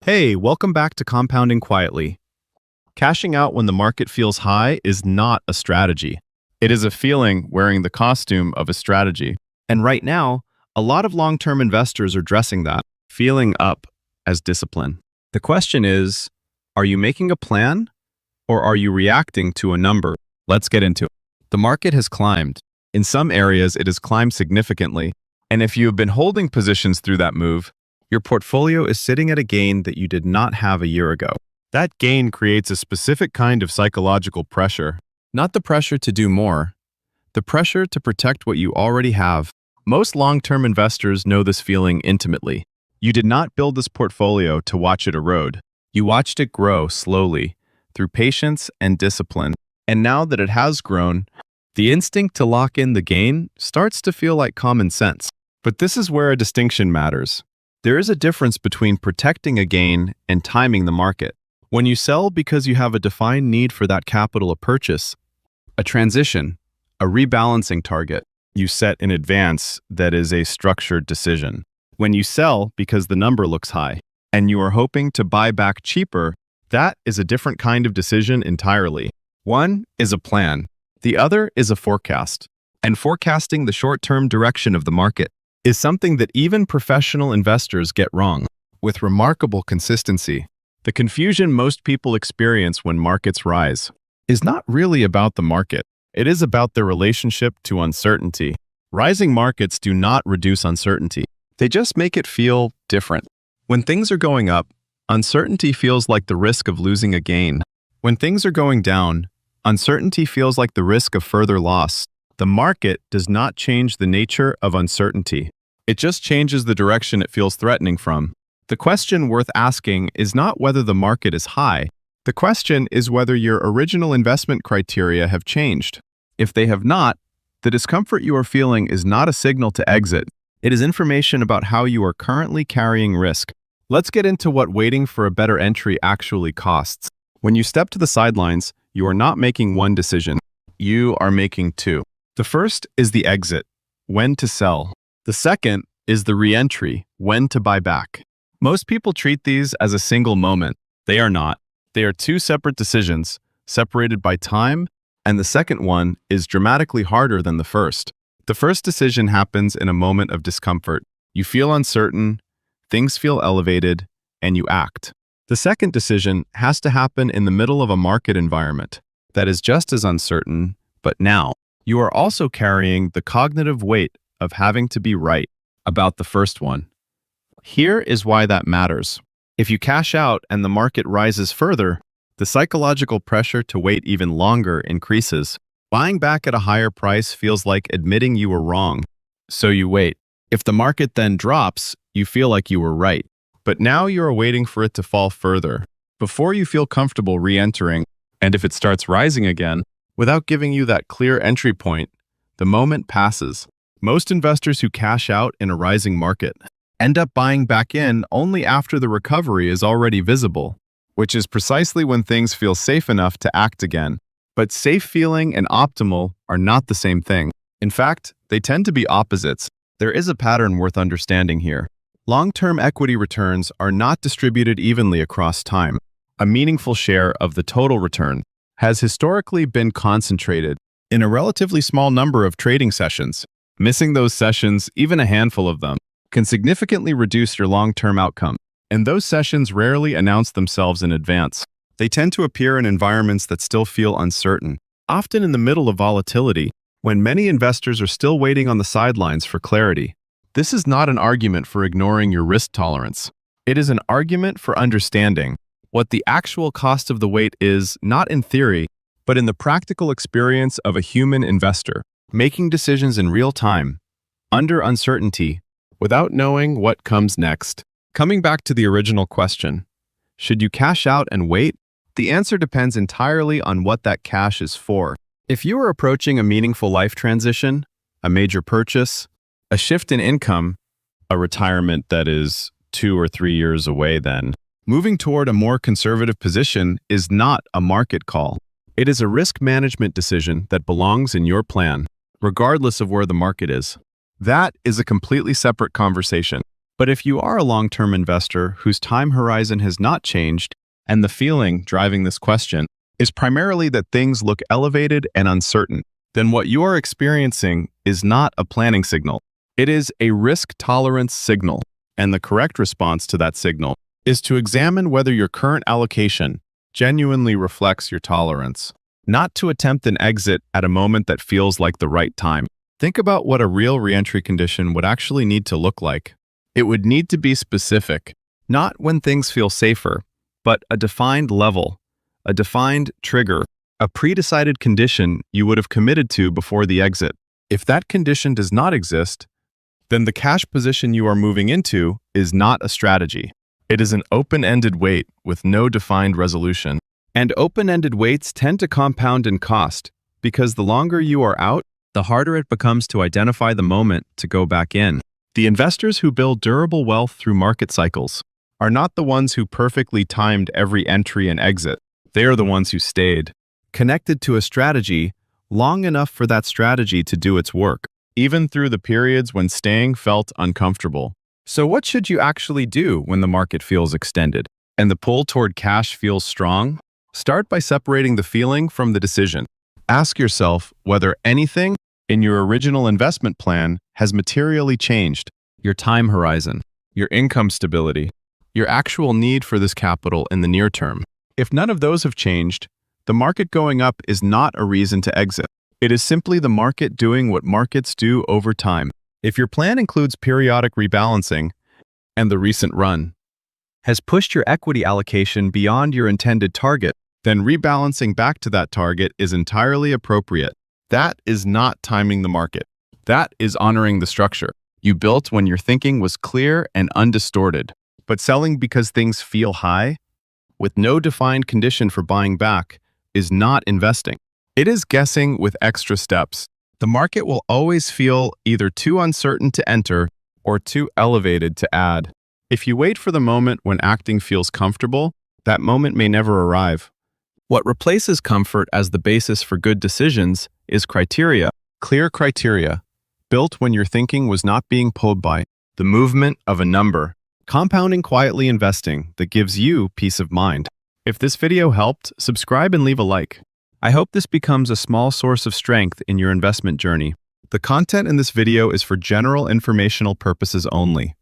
Hey, welcome back to Compounding Quietly. Cashing out when the market feels high is not a strategy. It is a feeling wearing the costume of a strategy. And right now, a lot of long-term investors are dressing that, feeling up as discipline. The question is, are you making a plan or are you reacting to a number? Let's get into it. The market has climbed. In some areas, it has climbed significantly. And if you have been holding positions through that move, your portfolio is sitting at a gain that you did not have a year ago. That gain creates a specific kind of psychological pressure, not the pressure to do more, the pressure to protect what you already have. Most long-term investors know this feeling intimately. You did not build this portfolio to watch it erode. You watched it grow slowly through patience and discipline. And now that it has grown, the instinct to lock in the gain starts to feel like common sense. But this is where a distinction matters. There is a difference between protecting a gain and timing the market. When you sell because you have a defined need for that capital of purchase, a transition, a rebalancing target you set in advance that is a structured decision. When you sell because the number looks high and you are hoping to buy back cheaper, that is a different kind of decision entirely. One is a plan. The other is a forecast. And forecasting the short-term direction of the market is something that even professional investors get wrong, with remarkable consistency. The confusion most people experience when markets rise is not really about the market. It is about their relationship to uncertainty. Rising markets do not reduce uncertainty. They just make it feel different. When things are going up, uncertainty feels like the risk of losing a gain. When things are going down, uncertainty feels like the risk of further loss. The market does not change the nature of uncertainty. It just changes the direction it feels threatening from. The question worth asking is not whether the market is high. The question is whether your original investment criteria have changed. If they have not, the discomfort you are feeling is not a signal to exit. It is information about how you are currently carrying risk. Let's get into what waiting for a better entry actually costs. When you step to the sidelines, you are not making one decision. You are making two. The first is the exit, when to sell. The second is the re-entry, when to buy back. Most people treat these as a single moment. They are not. They are two separate decisions, separated by time, and the second one is dramatically harder than the first. The first decision happens in a moment of discomfort. You feel uncertain, things feel elevated, and you act. The second decision has to happen in the middle of a market environment that is just as uncertain, but now. You are also carrying the cognitive weight of having to be right about the first one. Here is why that matters. If you cash out and the market rises further, the psychological pressure to wait even longer increases. Buying back at a higher price feels like admitting you were wrong, so you wait. If the market then drops, you feel like you were right. But now you are waiting for it to fall further before you feel comfortable re-entering. And if it starts rising again, without giving you that clear entry point, the moment passes. Most investors who cash out in a rising market end up buying back in only after the recovery is already visible, which is precisely when things feel safe enough to act again. But safe feeling and optimal are not the same thing. In fact, they tend to be opposites. There is a pattern worth understanding here. Long-term equity returns are not distributed evenly across time. A meaningful share of the total return has historically been concentrated in a relatively small number of trading sessions. Missing those sessions, even a handful of them, can significantly reduce your long-term outcome. And those sessions rarely announce themselves in advance. They tend to appear in environments that still feel uncertain, often in the middle of volatility, when many investors are still waiting on the sidelines for clarity. This is not an argument for ignoring your risk tolerance. It is an argument for understanding what the actual cost of the wait is, not in theory, but in the practical experience of a human investor, making decisions in real time, under uncertainty, without knowing what comes next. Coming back to the original question, should you cash out and wait? The answer depends entirely on what that cash is for. If you are approaching a meaningful life transition, a major purchase, a shift in income, a retirement that is 2 or 3 years away, then moving toward a more conservative position is not a market call. It is a risk management decision that belongs in your plan, regardless of where the market is. That is a completely separate conversation. But if you are a long-term investor whose time horizon has not changed, and the feeling driving this question is primarily that things look elevated and uncertain, then what you are experiencing is not a planning signal. It is a risk tolerance signal, and the correct response to that signal is to examine whether your current allocation genuinely reflects your tolerance, not to attempt an exit at a moment that feels like the right time. Think about what a real reentry condition would actually need to look like. It would need to be specific, not when things feel safer, but a defined level, a defined trigger, a pre-decided condition you would have committed to before the exit. If that condition does not exist, then the cash position you are moving into is not a strategy. It is an open-ended wait with no defined resolution. And open-ended waits tend to compound in cost because the longer you are out, the harder it becomes to identify the moment to go back in. The investors who build durable wealth through market cycles are not the ones who perfectly timed every entry and exit. They are the ones who stayed connected to a strategy long enough for that strategy to do its work, even through the periods when staying felt uncomfortable. So what should you actually do when the market feels extended and the pull toward cash feels strong? Start by separating the feeling from the decision. Ask yourself whether anything in your original investment plan has materially changed: your time horizon, your income stability, your actual need for this capital in the near term. If none of those have changed, the market going up is not a reason to exit. It is simply the market doing what markets do over time. If your plan includes periodic rebalancing and the recent run has pushed your equity allocation beyond your intended target, then rebalancing back to that target is entirely appropriate. That is not timing the market. That is honoring the structure you built when your thinking was clear and undistorted. But selling because things feel high, with no defined condition for buying back, is not investing. It is guessing with extra steps. The market will always feel either too uncertain to enter or too elevated to add. If you wait for the moment when acting feels comfortable, that moment may never arrive. What replaces comfort as the basis for good decisions is criteria, clear criteria, built when your thinking was not being pulled by the movement of a number. Compounding quietly investing that gives you peace of mind. If this video helped, subscribe and leave a like. I hope this becomes a small source of strength in your investment journey. The content in this video is for general informational purposes only.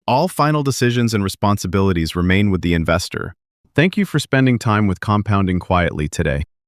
All final decisions and responsibilities remain with the investor. Thank you for spending time with Compounding Quietly today.